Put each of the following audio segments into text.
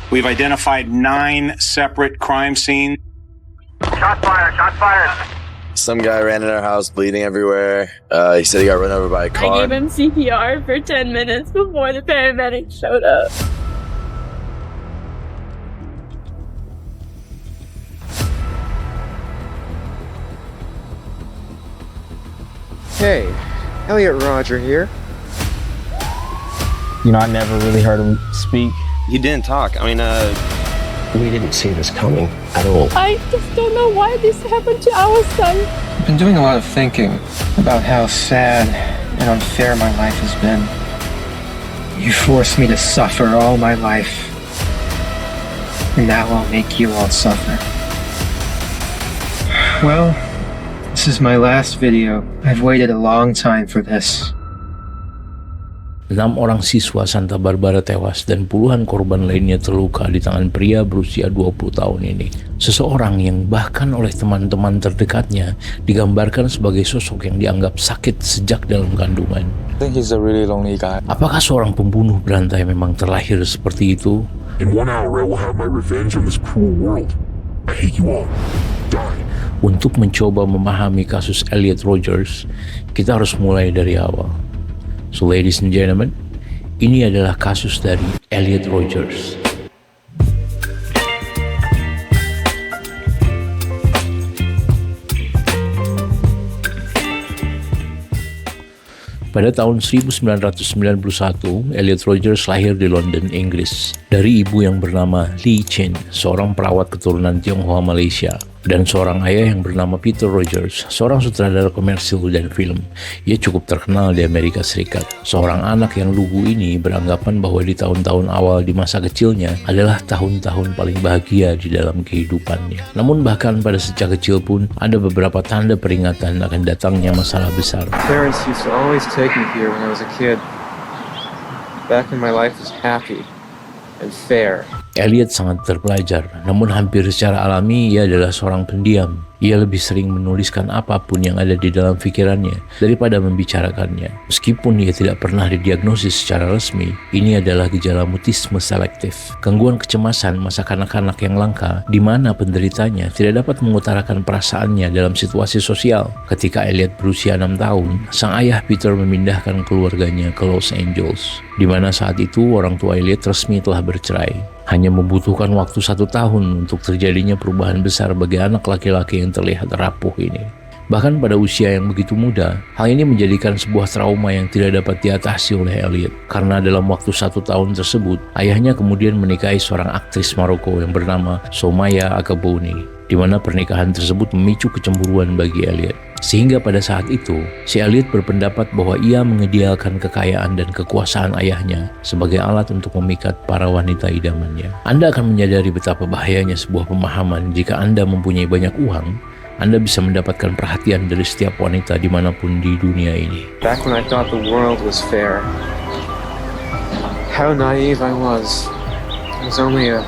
We've identified 9 separate crime scenes. Shots fired, shots fired. Some guy ran in our house bleeding everywhere. He said he got run over by a car. I gave him CPR for 10 minutes before the paramedics showed up. Hey, Elliot Rodger here. You know, I never really heard him speak. He didn't talk. We didn't see this coming at all. I just don't know why this happened to our son. I've been doing a lot of thinking about how sad and unfair my life has been. You forced me to suffer all my life, and now I'll make you all suffer. Well, this is my last video. I've waited a long time for this. 6 orang siswa Santa Barbara tewas dan puluhan korban lainnya terluka di tangan pria berusia 20 tahun ini. Seseorang yang bahkan oleh teman-teman terdekatnya digambarkan sebagai sosok yang dianggap sakit sejak dalam kandungan. I think he's a really lonely guy. Apakah seorang pembunuh berantai memang terlahir seperti itu? In 1 hour I will have my revenge on this cruel world. I hate you all. Die. Untuk mencoba memahami kasus Elliot Rodgers, kita harus mulai dari awal. So ladies and gentlemen, ini adalah kasus dari Elliot Rodgers. Pada tahun 1991, Elliot Rodgers lahir di London, Inggris, dari ibu yang bernama Lee Chin, seorang perawat keturunan Tionghoa Malaysia, dan seorang ayah yang bernama Peter Rodgers, seorang sutradara komersil dan film. Ia cukup terkenal di Amerika Serikat. Seorang anak yang lugu ini beranggapan bahwa di tahun-tahun awal di masa kecilnya adalah tahun-tahun paling bahagia di dalam kehidupannya. Namun bahkan pada sejak kecil pun ada beberapa tanda peringatan akan datangnya masalah besar. Parents used to always take me here when I was a kid. Back when my life was happy and fair. Elliot sangat terpelajar, namun hampir secara alami ia adalah seorang pendiam. Ia lebih sering menuliskan apapun yang ada di dalam pikirannya daripada membicarakannya. Meskipun ia tidak pernah didiagnosis secara resmi, ini adalah gejala mutisme selektif, gangguan kecemasan masa kanak-kanak yang langka, di mana penderitanya tidak dapat mengutarakan perasaannya dalam situasi sosial. Ketika Elliot berusia 6 tahun, sang ayah Peter memindahkan keluarganya ke Los Angeles, di mana saat itu orang tua Elliot resmi telah bercerai. Hanya membutuhkan waktu 1 tahun untuk terjadinya perubahan besar bagi anak laki-laki yang terlihat rapuh ini. Bahkan pada usia yang begitu muda, hal ini menjadikan sebuah trauma yang tidak dapat diatasi oleh Elliot. Karena dalam waktu 1 tahun tersebut, ayahnya kemudian menikahi seorang aktris Maroko yang bernama Soumaya Akaboni, di mana pernikahan tersebut memicu kecemburuan bagi Elliot. Sehingga pada saat itu, si Elliot berpendapat bahwa ia mengidealkan kekayaan dan kekuasaan ayahnya sebagai alat untuk memikat para wanita idamannya. Anda akan menyadari betapa bahayanya sebuah pemahaman jika Anda mempunyai banyak uang, Anda bisa mendapatkan perhatian dari setiap wanita dimanapun di dunia ini. Back when I thought the world was fair, how naive I was. I was only an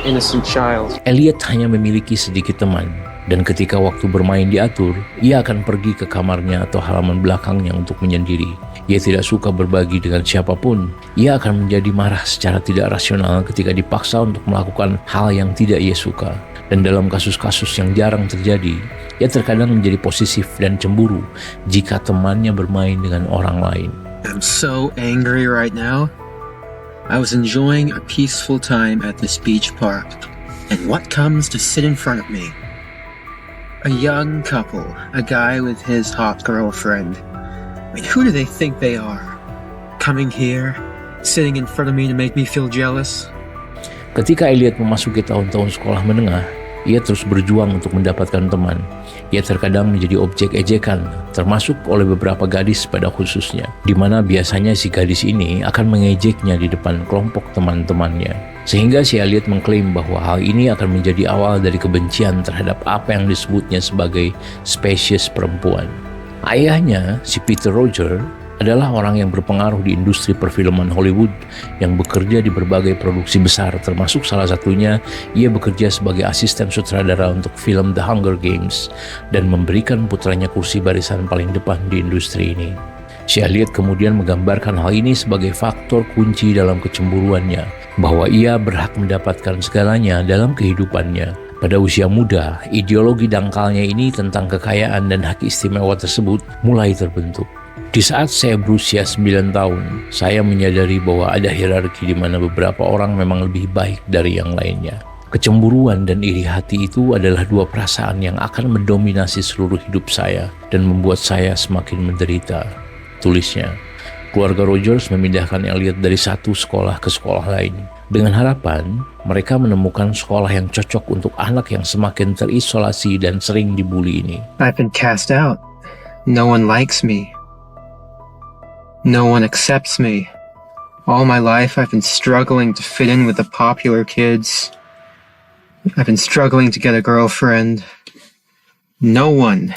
innocent child. Elliot hanya memiliki sedikit teman, dan ketika waktu bermain diatur, ia akan pergi ke kamarnya atau halaman belakangnya untuk menyendiri. Ia tidak suka berbagi dengan siapapun. Ia akan menjadi marah secara tidak rasional ketika dipaksa untuk melakukan hal yang tidak ia suka. Dan dalam kasus-kasus yang jarang terjadi, ia terkadang menjadi posesif dan cemburu jika temannya bermain dengan orang lain. I'm so angry right now. I was enjoying a peaceful time at this beach park, and what comes to sit in front of me? A young couple, a guy with his hot girlfriend. I mean, who do they think they are? Coming here, sitting in front of me to make me feel jealous? Ketika Elliot memasuki tahun-tahun sekolah menengah, ia terus berjuang untuk mendapatkan teman. Ia terkadang menjadi objek ejekan, termasuk oleh beberapa gadis pada khususnya, di mana biasanya si gadis ini akan mengejeknya di depan kelompok teman-temannya. Sehingga si Elliot mengklaim bahwa hal ini akan menjadi awal dari kebencian terhadap apa yang disebutnya sebagai spesies perempuan. Ayahnya, si Peter Rodgers, adalah orang yang berpengaruh di industri perfilman Hollywood yang bekerja di berbagai produksi besar, termasuk salah satunya ia bekerja sebagai asisten sutradara untuk film The Hunger Games dan memberikan putranya kursi barisan paling depan di industri ini. Si Elliot kemudian menggambarkan hal ini sebagai faktor kunci dalam kecemburuannya, bahwa ia berhak mendapatkan segalanya dalam kehidupannya. Pada usia muda, ideologi dangkalnya ini tentang kekayaan dan hak istimewa tersebut mulai terbentuk. Di saat saya berusia 9 tahun, saya menyadari bahwa ada hierarki di mana beberapa orang memang lebih baik dari yang lainnya. Kecemburuan dan iri hati itu adalah dua perasaan yang akan mendominasi seluruh hidup saya dan membuat saya semakin menderita. Tulisnya, keluarga Rogers memindahkan Elliot dari satu sekolah ke sekolah lain, dengan harapan mereka menemukan sekolah yang cocok untuk anak yang semakin terisolasi dan sering dibully ini. I've been cast out. No one likes me. No one accepts me. All my life I've been struggling to fit in with the popular kids. I've been struggling to get a girlfriend. No one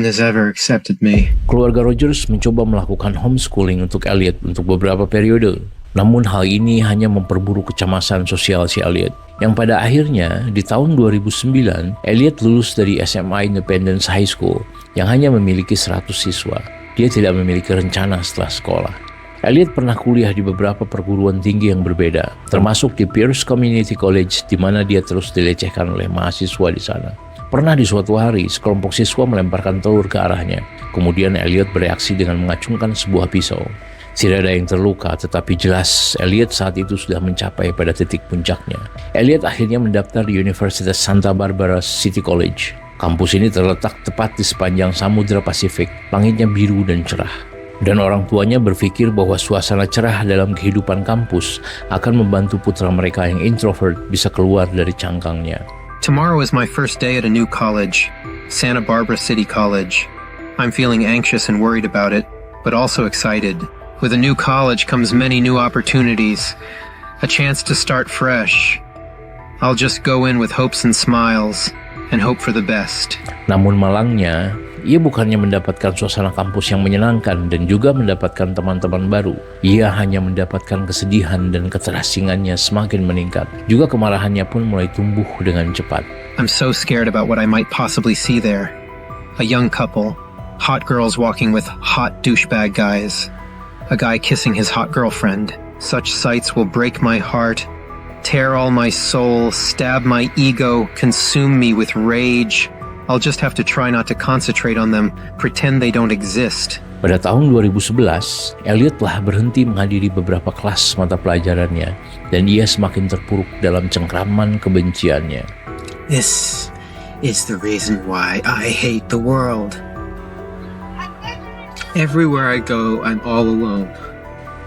has ever accepted me. Keluarga Rogers mencoba melakukan homeschooling untuk Elliot untuk beberapa periode. Namun hal ini hanya memperburuk kecemasan sosial si Elliot. Yang pada akhirnya di tahun 2009, Elliot lulus dari SMA Independence High School yang hanya memiliki 100 siswa. Dia tidak memiliki rencana setelah sekolah. Elliot pernah kuliah di beberapa perguruan tinggi yang berbeda, termasuk di Pierce Community College di mana dia terus dilecehkan oleh mahasiswa di sana. Pernah di suatu hari, sekelompok siswa melemparkan telur ke arahnya. Kemudian Elliot bereaksi dengan mengacungkan sebuah pisau. Tidak ada yang terluka, tetapi jelas Elliot saat itu sudah mencapai pada titik puncaknya. Elliot akhirnya mendaftar di Universitas Santa Barbara City College. Kampus ini terletak tepat di sepanjang Samudra Pasifik, langitnya biru dan cerah. Dan orang tuanya berpikir bahwa suasana cerah dalam kehidupan kampus akan membantu putra mereka yang introvert bisa keluar dari cangkangnya. Tomorrow is my first day at a new college, Santa Barbara City College. I'm feeling anxious and worried about it, but also excited. With a new college comes many new opportunities, a chance to start fresh. I'll just go in with hopes and smiles and hope for the best. Namun malangnya, ia bukannya mendapatkan suasana kampus yang menyenangkan dan juga mendapatkan teman-teman baru. Ia hanya mendapatkan kesedihan dan keterasingannya semakin meningkat. Juga kemarahannya pun mulai tumbuh dengan cepat. I'm so scared about what I might possibly see there. A young couple, hot girls walking with hot douchebag guys. A guy kissing his hot girlfriend. Such sights will break my heart, tear all my soul, stab my ego, consume me with rage. I'll just have to try not to concentrate on them, pretend they don't exist. Pada tahun 2011, Elliot telah berhenti menghadiri beberapa kelas mata pelajarannya dan ia semakin terpuruk dalam cengkraman kebenciannya. This is the reason why I hate the world. Everywhere I go, I'm all alone.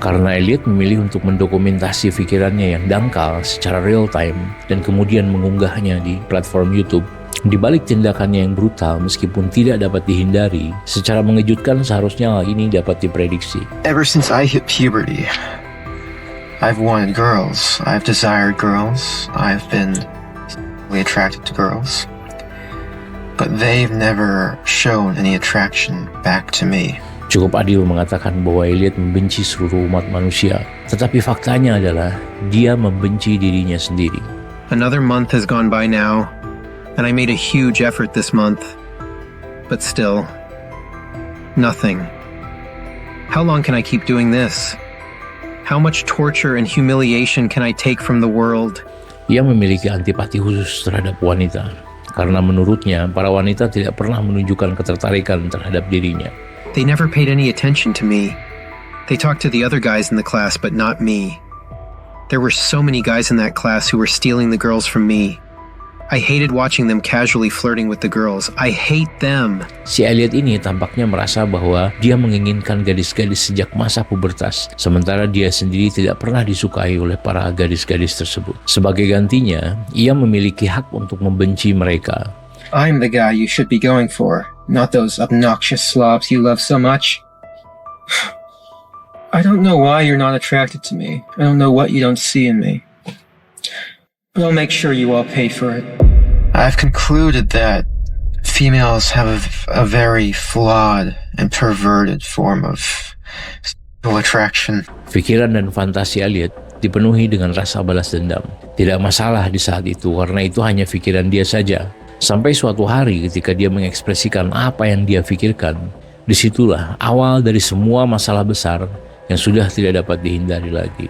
Karena Elliot memilih untuk mendokumentasi pikirannya yang dangkal secara real time dan kemudian mengunggahnya di platform YouTube. Di balik tindakannya yang brutal meskipun tidak dapat dihindari, secara mengejutkan seharusnya hal ini dapat diprediksi. Ever since I hit puberty, I've wanted girls. I've desired girls. I've been attracted to girls. But they've never shown any attraction back to me. Cukup adil mengatakan bahwa Elliot membenci seluruh umat manusia, tetapi faktanya adalah dia membenci dirinya sendiri. Another month has gone by now. And I made a huge effort this month. But still, nothing. How long can I keep doing this? How much torture and humiliation can I take from the world? Ia memiliki antipati khusus terhadap wanita, karena menurutnya para wanita tidak pernah menunjukkan ketertarikan terhadap dirinya. They never paid any attention to me. They talked to the other guys in the class, but not me. There were so many guys in that class who were stealing the girls from me. I hated watching them casually flirting with the girls. I hate them. Si Elliot ini tampaknya merasa bahwa dia menginginkan gadis-gadis sejak masa pubertas, sementara dia sendiri tidak pernah disukai oleh para gadis-gadis tersebut. Sebagai gantinya, ia memiliki hak untuk membenci mereka. I'm the guy you should be going for, not those obnoxious slobs you love so much. I don't know why you're not attracted to me. I don't know what you don't see in me. But I'll make sure you all pay for it. I've concluded that females have a very flawed and perverted form of sexual attraction. Pikiran dan fantasi Elliot dipenuhi dengan rasa balas dendam. Tidak masalah di saat itu karena itu hanya pikiran dia saja. Sampai suatu hari ketika dia mengekspresikan apa yang dia pikirkan, Disitulah awal dari semua masalah besar yang sudah tidak dapat dihindari lagi.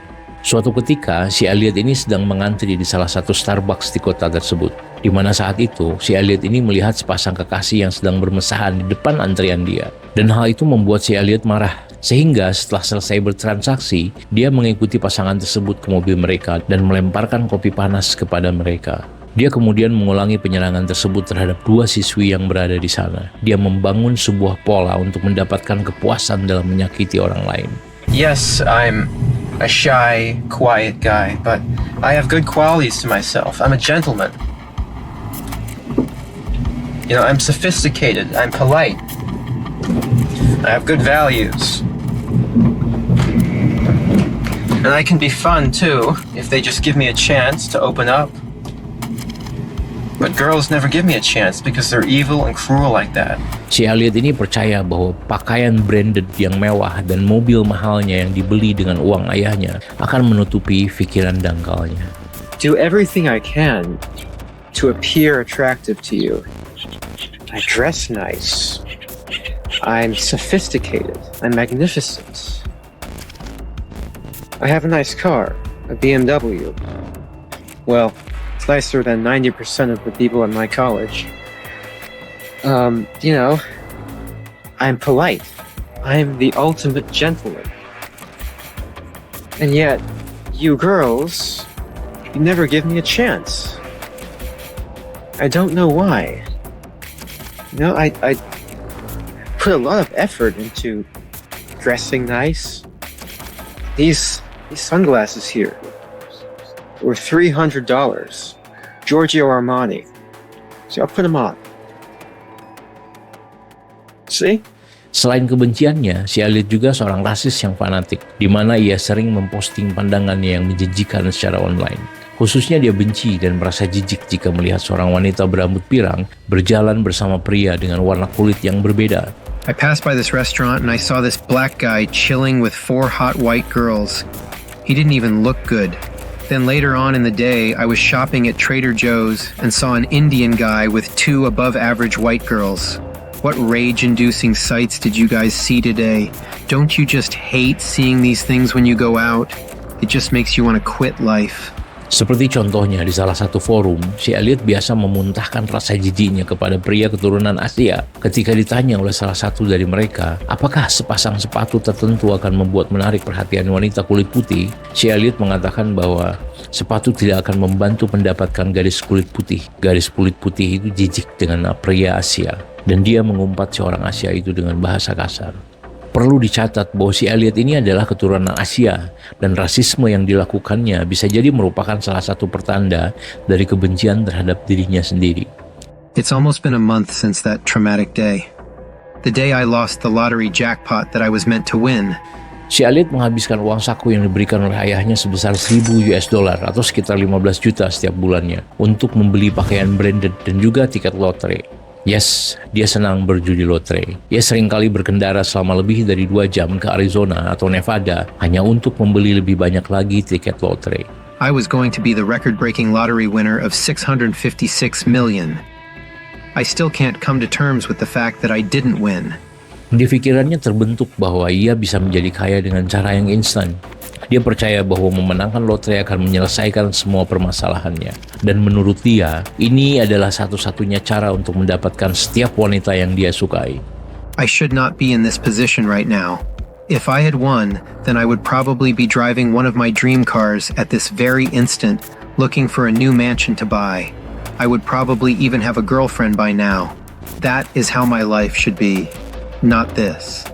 Suatu ketika, si Elliot ini sedang mengantri di salah satu Starbucks di kota tersebut, di mana saat itu si Elliot ini melihat sepasang kekasih yang sedang bermesraan di depan antrian dia. Dan hal itu membuat si Elliot marah, sehingga setelah selesai bertransaksi, dia mengikuti pasangan tersebut ke mobil mereka dan melemparkan kopi panas kepada mereka. Dia kemudian mengulangi penyerangan tersebut terhadap dua siswi yang berada di sana. Dia membangun sebuah pola untuk mendapatkan kepuasan dalam menyakiti orang lain. Yes, I'm a shy, quiet guy, but I have good qualities to myself. I'm a gentleman. You know, I'm sophisticated, I'm polite. I have good values. And I can be fun too, if they just give me a chance to open up. But girls never give me a chance because they're evil and cruel like that. Si Elliot ini percaya bahwa pakaian branded yang mewah dan mobil mahalnya yang dibeli dengan uang ayahnya akan menutupi pikiran dangkalnya. Do everything I can to appear attractive to you. I dress nice. I'm sophisticated. I'm magnificent. I have a nice car, a BMW. Well, it's nicer than 90% of the people at my college. You know, I'm polite. I'm the ultimate gentleman. And yet, you girls, you never give me a chance. I don't know why. You know, I put a lot of effort into dressing nice. These sunglasses here were $300. Giorgio Armani. So I'll put them on. See? Selain kebenciannya, si Elliot juga seorang rasis yang fanatik, di mana ia sering memposting pandangannya yang menjijikan secara online. Khususnya dia benci dan merasa jijik jika melihat seorang wanita berambut pirang berjalan bersama pria dengan warna kulit yang berbeda. I passed by this restaurant and I saw this black guy chilling with 4 hot white girls. He didn't even look good. Then later on in the day, I was shopping at Trader Joe's and saw an Indian guy with 2 above-average white girls. What rage-inducing sights did you guys see today? Don't you just hate seeing these things when you go out? It just makes you want to quit life. Seperti contohnya di salah satu forum, si Elliot biasa memuntahkan rasa jijiknya kepada pria keturunan Asia ketika ditanya oleh salah satu dari mereka, apakah sepasang sepatu tertentu akan membuat menarik perhatian wanita kulit putih. Si Elliot mengatakan bahwa sepatu tidak akan membantu mendapatkan gadis kulit putih. Gadis kulit putih itu jijik dengan pria Asia, dan dia mengumpat seorang Asia itu dengan bahasa kasar. Perlu dicatat bahwa si Elliot ini adalah keturunan Asia, dan rasisme yang dilakukannya bisa jadi merupakan salah satu pertanda dari kebencian terhadap dirinya sendiri. It's almost been a month since that traumatic day. The day I lost the lottery jackpot that I was meant to win. Si Elliot menghabiskan uang saku yang diberikan oleh ayahnya sebesar $1,000 atau sekitar 15 juta setiap bulannya untuk membeli pakaian branded dan juga tiket lotre. Yes, dia senang berjudi lotre. Ia seringkali berkendara selama lebih dari 2 jam ke Arizona atau Nevada hanya untuk membeli lebih banyak lagi tiket lotre. I was going to be the record-breaking lottery winner of $656 million. I still can't come to terms with the fact that I didn't win. Di pikirannya terbentuk bahwa ia bisa menjadi kaya dengan cara yang instan. Dia percaya bahwa memenangkan lotre akan menyelesaikan semua permasalahannya. Dan menurut dia, ini adalah satu-satunya cara untuk mendapatkan setiap wanita yang dia sukai. I should not be in this position right now. If I had won, then I would probably be driving one of my dream cars at this very instant, looking for a new mansion to buy. I would probably even have a girlfriend by now. That is how my life should be. Not this.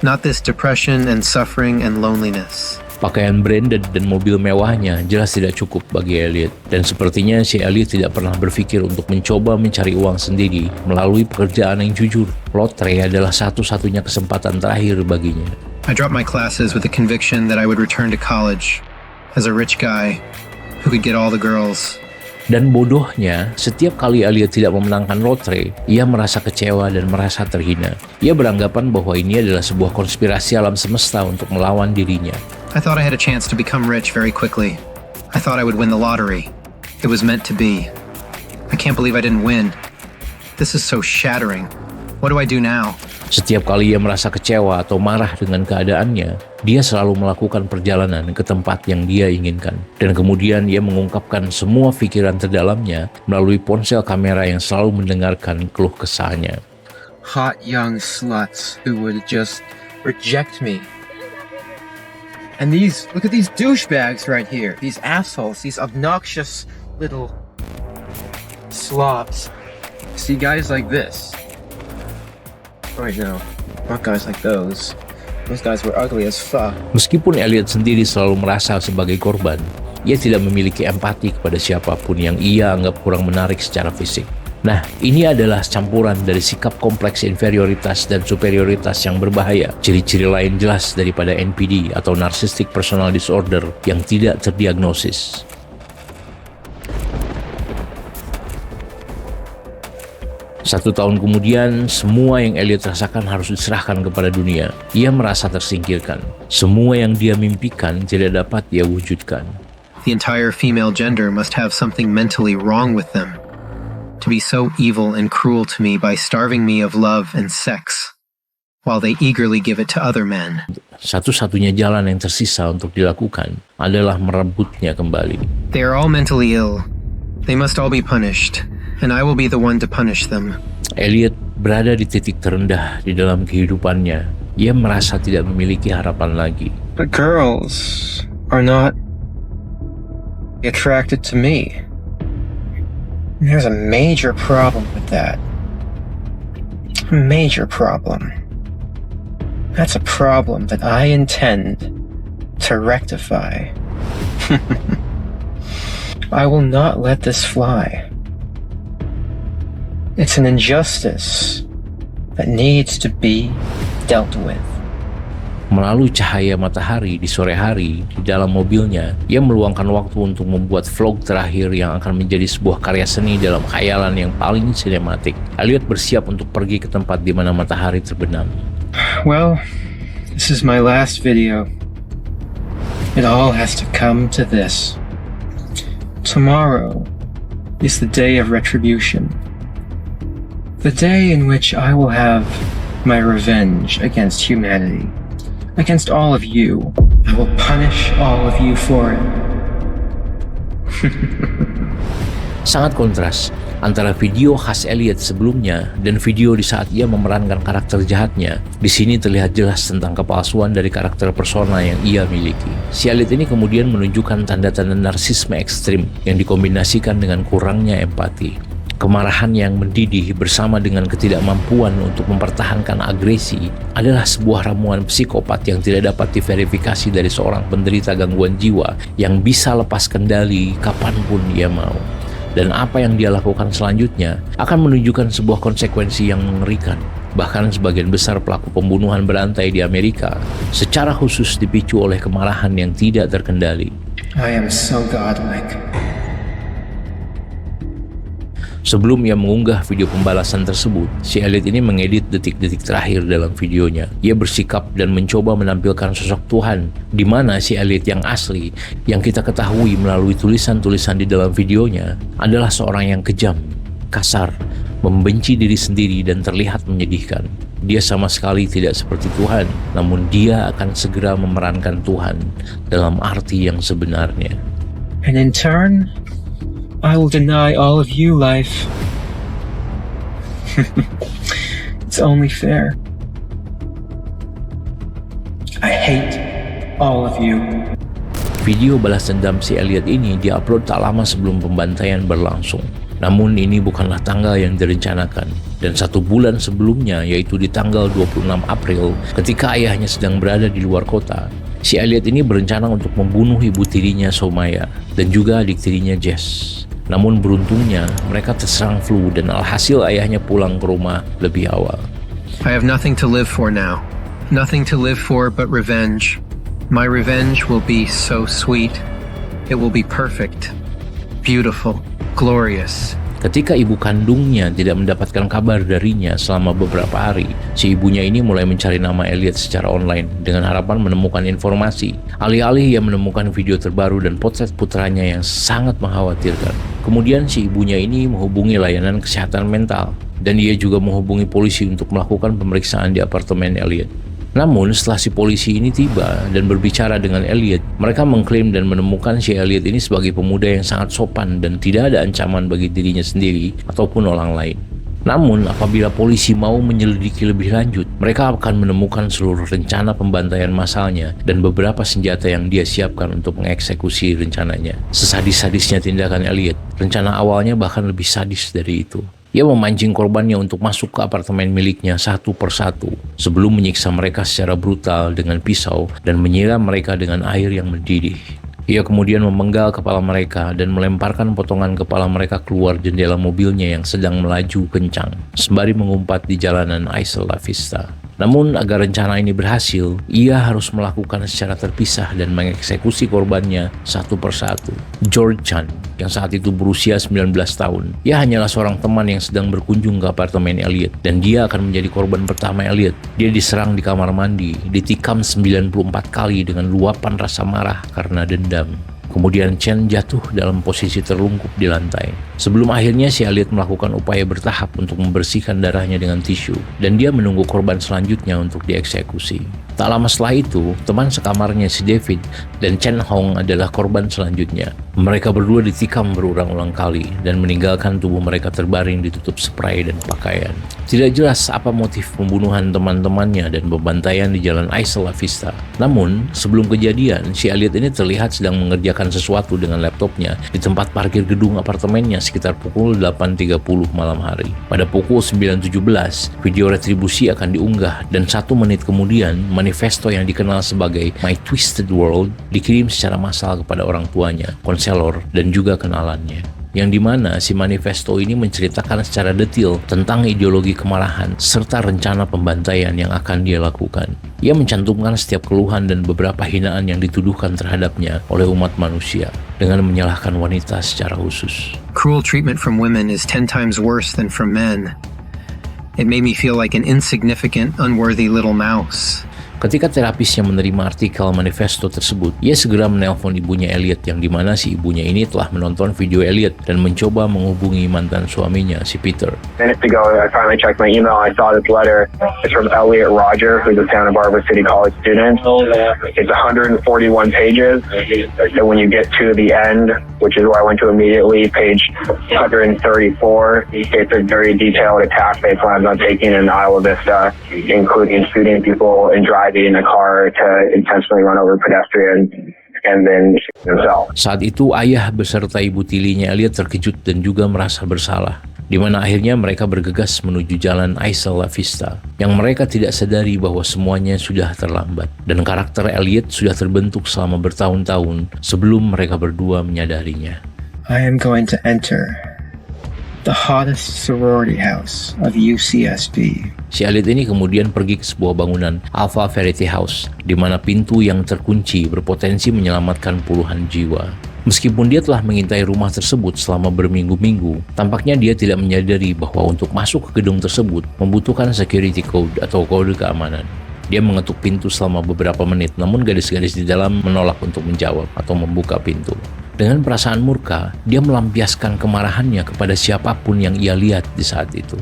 Not this depression and suffering and loneliness. Pakaian branded dan mobil mewahnya jelas tidak cukup bagi Elliot. Dan sepertinya si Elliot tidak pernah berpikir untuk mencoba mencari uang sendiri melalui pekerjaan yang jujur. Lotre adalah satu-satunya kesempatan terakhir baginya. I dropped my classes with the conviction that I would return to college as a rich guy who could get all the girls. Dan bodohnya, setiap kali Elliot tidak memenangkan lotre, ia merasa kecewa dan merasa terhina. Ia beranggapan bahwa ini adalah sebuah konspirasi alam semesta untuk melawan dirinya. I thought I had a chance to become rich very quickly. I thought I would win the lottery. It was meant to be. I can't believe I didn't win. This is so shattering. What do I do now? Setiap kali ia merasa kecewa atau marah dengan keadaannya, dia selalu melakukan perjalanan ke tempat yang dia inginkan. Dan kemudian ia mengungkapkan semua pikiran terdalamnya melalui ponsel kamera yang selalu mendengarkan keluh kesahnya. Hot young sluts who would just reject me. And look at these douchebags right here. These assholes, these obnoxious little slobs. See guys like this. Wait, no, not guys like those. Those guys were ugly as fuck. Meskipun Elliot sendiri selalu merasa sebagai korban, ia tidak memiliki empati kepada siapapun yang ia anggap kurang menarik secara fisik. Nah, ini adalah campuran dari sikap kompleks inferioritas dan superioritas yang berbahaya. Ciri-ciri lain jelas daripada NPD atau Narcissistic Personal Disorder yang tidak terdiagnosis. Satu tahun kemudian, semua yang Elliot rasakan harus diserahkan kepada dunia. Ia merasa tersingkirkan. Semua yang dia mimpikan tidak dapat dia wujudkan. The entire female gender must have something mentally wrong with them. To be so evil and cruel to me by starving me of love and sex, while they eagerly give it to other men. Satu-satunya jalan yang tersisa untuk dilakukan adalah merebutnya kembali. They are all mentally ill. They must all be punished, and I will be the one to punish them. Elliot berada di titik terendah di dalam kehidupannya. Ia merasa tidak memiliki harapan lagi. But girls are not attracted to me. There's a major problem with that. A major problem. That's a problem that I intend to rectify. I will not let this fly. It's an injustice that needs to be dealt with. Melalui cahaya matahari di sore hari di dalam mobilnya, ia meluangkan waktu untuk membuat vlog terakhir yang akan menjadi sebuah karya seni dalam khayalan yang paling sinematik. Elliot bersiap untuk pergi ke tempat di mana matahari terbenam. Well, this is my last video. It all has to come to this. Tomorrow is the day of retribution. The day in which I will have my revenge against humanity. Against all of you. I will punish all of you for it. Sangat kontras antara video khas Elliot sebelumnya dan video di saat ia memerankan karakter jahatnya. Di sini terlihat jelas tentang kepalsuan dari karakter persona yang ia miliki. Si Elliot ini kemudian menunjukkan tanda-tanda narsisme ekstrim yang dikombinasikan dengan kurangnya empati. Kemarahan yang mendidih bersama dengan ketidakmampuan untuk mempertahankan agresi adalah sebuah ramuan psikopat yang tidak dapat diverifikasi dari seorang penderita gangguan jiwa yang bisa lepas kendali kapanpun ia mau. Dan apa yang dia lakukan selanjutnya akan menunjukkan sebuah konsekuensi yang mengerikan. Bahkan sebagian besar pelaku pembunuhan berantai di Amerika secara khusus dipicu oleh kemarahan yang tidak terkendali. I am so godlike. Sebelum ia mengunggah video pembalasan tersebut, si Elliot ini mengedit detik-detik terakhir dalam videonya. Ia bersikap dan mencoba menampilkan sosok Tuhan, di mana si Elliot yang asli, yang kita ketahui melalui tulisan-tulisan di dalam videonya, adalah seorang yang kejam, kasar, membenci diri sendiri dan terlihat menyedihkan. Dia sama sekali tidak seperti Tuhan, namun dia akan segera memerankan Tuhan dalam arti yang sebenarnya. And in turn, I will deny all of you life. It's only fair. I hate all of you. Video balas dendam si Elliot ini diupload tak lama sebelum pembantaian berlangsung. Namun ini bukanlah tanggal yang direncanakan. Dan 1 bulan sebelumnya, yaitu di tanggal 26 April, ketika ayahnya sedang berada di luar kota, si Elliot ini berencana untuk membunuh ibu tirinya Somaya dan juga adik tirinya Jess. Namun beruntungnya mereka terserang flu dan alhasil ayahnya pulang ke rumah lebih awal. I have nothing to live for now. Nothing to live for but revenge. My revenge will be so sweet. It will be perfect, beautiful, glorious. Ketika ibu kandungnya tidak mendapatkan kabar darinya selama beberapa hari, si ibunya ini mulai mencari nama Elliot secara online dengan harapan menemukan informasi. Alih-alih ia menemukan video terbaru dan potret putranya yang sangat mengkhawatirkan. Kemudian si ibunya ini menghubungi layanan kesehatan mental dan dia juga menghubungi polisi untuk melakukan pemeriksaan di apartemen Elliot. Namun setelah si polisi ini tiba dan berbicara dengan Elliot, mereka mengklaim dan menemukan si Elliot ini sebagai pemuda yang sangat sopan dan tidak ada ancaman bagi dirinya sendiri ataupun orang lain. Namun apabila polisi mau menyelidiki lebih lanjut, mereka akan menemukan seluruh rencana pembantaian massalnya dan beberapa senjata yang dia siapkan untuk mengeksekusi rencananya. Sesadis-sadisnya tindakan Elliot, rencana awalnya bahkan lebih sadis dari itu. Ia memancing korbannya untuk masuk ke apartemen miliknya satu persatu sebelum menyiksa mereka secara brutal dengan pisau dan menyiram mereka dengan air yang mendidih. Ia kemudian memenggal kepala mereka dan melemparkan potongan kepala mereka keluar jendela mobilnya yang sedang melaju kencang sembari mengumpat di jalanan Isla Vista. Namun agar rencana ini berhasil, ia harus melakukan secara terpisah dan mengeksekusi korbannya satu persatu. George Chan, yang saat itu berusia 19 tahun. Ia hanyalah seorang teman yang sedang berkunjung ke apartemen Elliot dan dia akan menjadi korban pertama Elliot. Dia diserang di kamar mandi, ditikam 94 kali dengan luapan rasa marah karena dendam. Kemudian Chen jatuh dalam posisi terlungkup di lantai. Sebelum akhirnya si Elliot melakukan upaya bertahap untuk membersihkan darahnya dengan tisu dan dia menunggu korban selanjutnya untuk dieksekusi. Tak lama setelah itu, teman sekamarnya si David dan Chen Hong adalah korban selanjutnya. Mereka berdua ditikam berulang-ulang kali dan meninggalkan tubuh mereka terbaring ditutup spray dan pakaian. Tidak jelas apa motif pembunuhan teman-temannya dan pembantaian di jalan Isla Vista. Namun, sebelum kejadian, si Elliot ini terlihat sedang mengerjakan sesuatu dengan laptopnya di tempat parkir gedung apartemennya sekitar pukul 8.30 malam hari. Pada pukul 9.17, video retribusi akan diunggah dan 1 menit kemudian, manifesto yang dikenal sebagai My Twisted World dikirim secara massal kepada orang tuanya, konselor, dan juga kenalannya. Yang dimana si manifesto ini menceritakan secara detail tentang ideologi kemarahan serta rencana pembantaian yang akan dia lakukan. Ia mencantumkan setiap keluhan dan beberapa hinaan yang dituduhkan terhadapnya oleh umat manusia dengan menyalahkan wanita secara khusus. Cruel treatment from women is 10 times worse than from men. It made me feel like an insignificant, unworthy little mouse. Ketika terapisnya menerima artikel manifesto tersebut, ia segera menelpon ibunya Elliot yang dimana si ibunya ini telah menonton video Elliot dan mencoba menghubungi mantan suaminya, si Peter. Minutes ago, I finally checked my email. I saw this letter. It's from Elliot Roger, who's a Santa Barbara City College student. It's 141 pages. And when you get to the end, which is where I went to immediately, page 134, it's a very detailed attack they plan on taking in Isla Vista, including shooting people and driving in a car to intentionally run over pedestrians and then shoot himself. Saat itu ayah beserta ibu tirinya Elliot terkejut dan juga merasa bersalah, di mana akhirnya mereka bergegas menuju jalan Isla Vista, yang mereka tidak sadari bahwa semuanya sudah terlambat dan karakter Elliot sudah terbentuk selama bertahun-tahun sebelum mereka berdua menyadarinya. I am going to enter the hottest sorority house of UCSB. Si Elliot ini kemudian pergi ke sebuah bangunan Alpha Verity House, di mana pintu yang terkunci berpotensi menyelamatkan puluhan jiwa. Meskipun dia telah mengintai rumah tersebut selama berminggu-minggu, tampaknya dia tidak menyadari bahwa untuk masuk ke gedung tersebut membutuhkan security code atau kode keamanan. Dia mengetuk pintu selama beberapa menit, namun gadis-gadis di dalam menolak untuk menjawab atau membuka pintu. Dengan perasaan murka, dia melampiaskan kemarahannya kepada siapapun yang ia lihat di saat itu.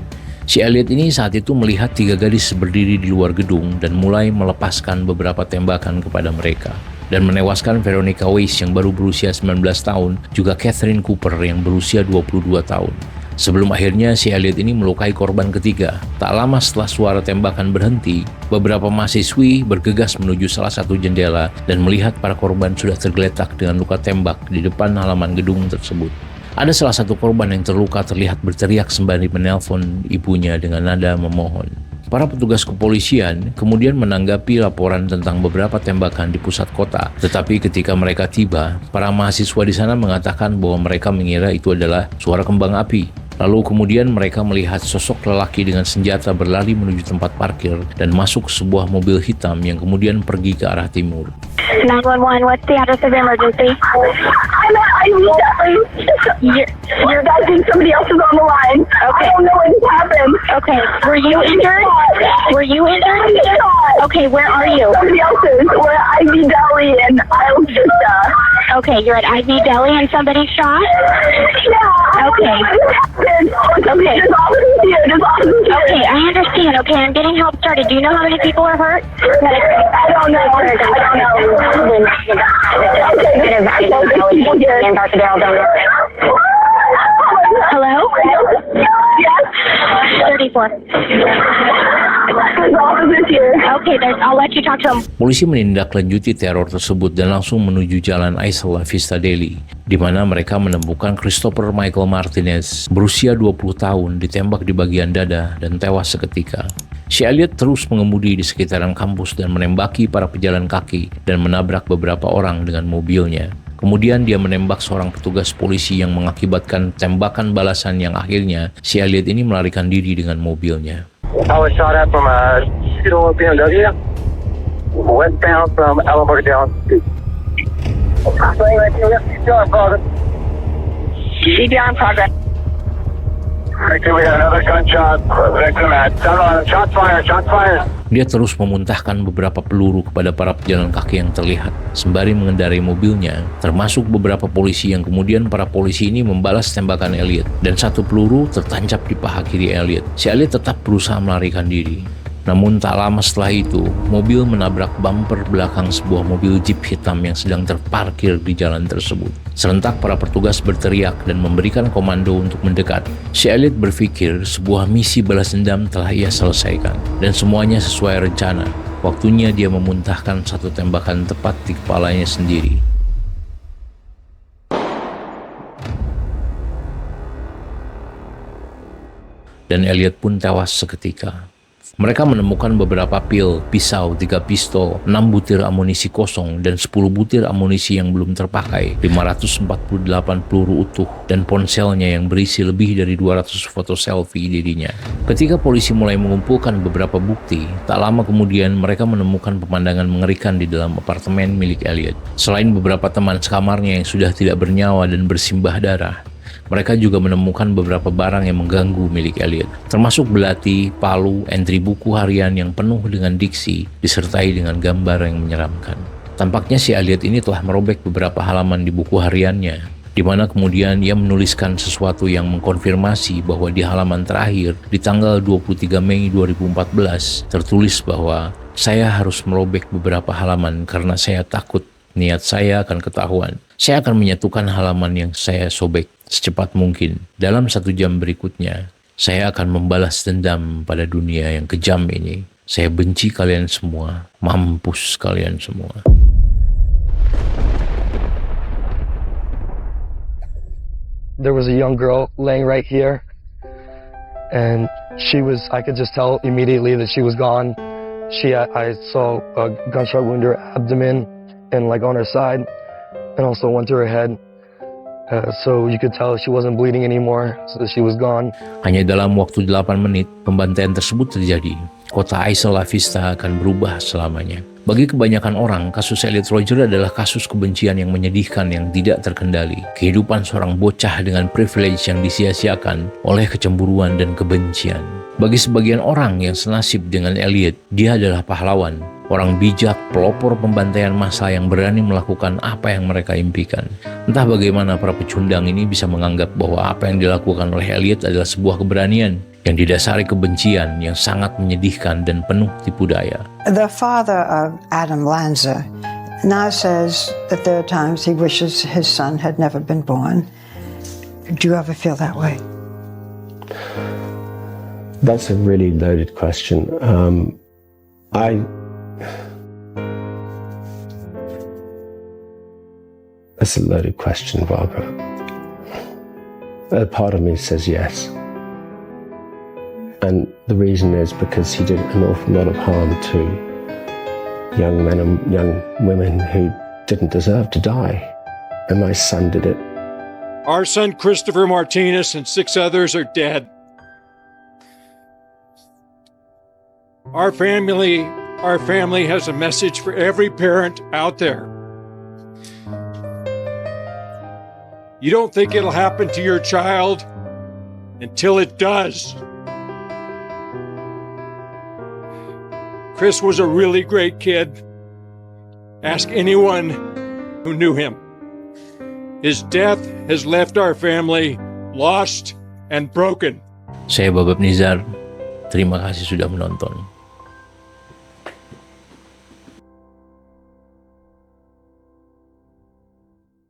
Si Elliot ini saat itu melihat 3 gadis berdiri di luar gedung dan mulai melepaskan beberapa tembakan kepada mereka dan menewaskan Veronica Weiss yang baru berusia 19 tahun, juga Catherine Cooper yang berusia 22 tahun. Sebelum akhirnya si Elliot ini melukai korban ketiga. Tak lama setelah suara tembakan berhenti, beberapa mahasiswi bergegas menuju salah satu jendela dan melihat para korban sudah tergeletak dengan luka tembak di depan halaman gedung tersebut. Ada salah satu korban yang terluka terlihat berteriak sembari menelpon ibunya dengan nada memohon. Para petugas kepolisian kemudian menanggapi laporan tentang beberapa tembakan di pusat kota. Tetapi ketika mereka tiba, para mahasiswa di sana mengatakan bahwa mereka mengira itu adalah suara kembang api. Lalu kemudian mereka melihat sosok lelaki dengan senjata berlari menuju tempat parkir dan masuk ke sebuah mobil hitam yang kemudian pergi ke arah timur. 911, what's the address of the emergency? I need that, please. Your guy thinks somebody else is on the line. Okay. I don't know what just happened. Okay. Were you injured? Were you injured? Okay, where are you? Somebody else's. We're at Ivy Deli in Isle Vista. Okay, you're at Ivy Deli and somebody shot? Yeah. Okay. Okay. There's officers here. Okay, I understand. Okay, I'm getting help started. Do you know how many people are hurt? I don't know. Hello? Yes. 34. There's officers here. Okay, I'll let you talk to them. Polisi menindaklanjuti teror tersebut dan langsung menuju jalan Isla Vista Deli, di mana mereka menemukan Christopher Michael Martinez, berusia 20 tahun, ditembak di bagian dada dan tewas seketika. Si Elliot terus mengemudi di sekitaran kampus dan menembaki para pejalan kaki dan menabrak beberapa orang dengan mobilnya. Kemudian dia menembak seorang petugas polisi yang mengakibatkan tembakan balasan yang akhirnya si Elliot ini melarikan diri dengan mobilnya. I was shot at from a two-door BMW, westbound from Alabama down. CPR in progress. Okay, we got another gunshot. Victim at shots fired. Dia terus memuntahkan beberapa peluru kepada para pejalan kaki yang terlihat sembari mengendarai mobilnya, termasuk beberapa polisi yang kemudian para polisi ini membalas tembakan Elliot dan satu peluru tertancap di paha kiri Elliot. Si Elliot tetap berusaha melarikan diri. Namun tak lama setelah itu, mobil menabrak bumper belakang sebuah mobil Jeep hitam yang sedang terparkir di jalan tersebut. Serentak para petugas berteriak dan memberikan komando untuk mendekat. Si Elliot berpikir sebuah misi balas dendam telah ia selesaikan dan semuanya sesuai rencana. Waktunya dia memuntahkan satu tembakan tepat di kepalanya sendiri. Dan Elliot pun tewas seketika. Mereka menemukan beberapa pil, pisau, 3 pistol, 6 butir amunisi kosong, dan 10 butir amunisi yang belum terpakai, 548 peluru utuh, dan ponselnya yang berisi lebih dari 200 foto selfie dirinya. Ketika polisi mulai mengumpulkan beberapa bukti, tak lama kemudian mereka menemukan pemandangan mengerikan di dalam apartemen milik Elliot. Selain beberapa teman sekamarnya yang sudah tidak bernyawa dan bersimbah darah, mereka juga menemukan beberapa barang yang mengganggu milik Elliot, termasuk belati, palu, entry buku harian yang penuh dengan diksi, disertai dengan gambar yang menyeramkan. Tampaknya si Elliot ini telah merobek beberapa halaman di buku hariannya, di mana kemudian ia menuliskan sesuatu yang mengkonfirmasi bahwa di halaman terakhir, di tanggal 23 Mei 2014, tertulis bahwa saya harus merobek beberapa halaman karena saya takut niat saya akan ketahuan. Saya akan menyatukan halaman yang saya sobek secepat mungkin. Dalam 1 jam berikutnya, saya akan membalas dendam pada dunia yang kejam ini. Saya benci kalian semua, mampus kalian semua. There was a young girl laying right here, and I could just tell immediately that she was gone. I saw a gunshot wound to her abdomen and on her side, and also one to her head. So you could tell she wasn't bleeding anymore, so she was gone. Hanya dalam waktu 8 menit, pembantaian tersebut terjadi. Kota Isla Vista akan berubah selamanya. Bagi kebanyakan orang, kasus Elliot Rodger adalah kasus kebencian yang menyedihkan yang tidak terkendali. Kehidupan seorang bocah dengan privilege yang disia-siakan oleh kecemburuan dan kebencian. Bagi sebagian orang yang senasib dengan Elliot, dia adalah pahlawan. Orang bijak, pelopor pembantaian massa yang berani melakukan apa yang mereka impikan. Entah bagaimana para pecundang ini bisa menganggap bahwa apa yang dilakukan oleh Elliot adalah sebuah keberanian yang didasari kebencian yang sangat menyedihkan dan penuh tipu daya. The father of Adam Lanza now says that there are times he wishes his son had never been born. Do you ever feel that way? That's a really loaded question. That's a loaded question, Barbara. A part of me says yes. And the reason is because he did an awful lot of harm to young men and young women who didn't deserve to die. And my son did it. Our son Christopher Martinez and 6 others are dead. Our family has a message for every parent out there. You don't think it'll happen to your child until it does. Chris was a really great kid. Ask anyone who knew him. His death has left our family lost and broken. Saya Babab Nizar. Terima kasih sudah menonton.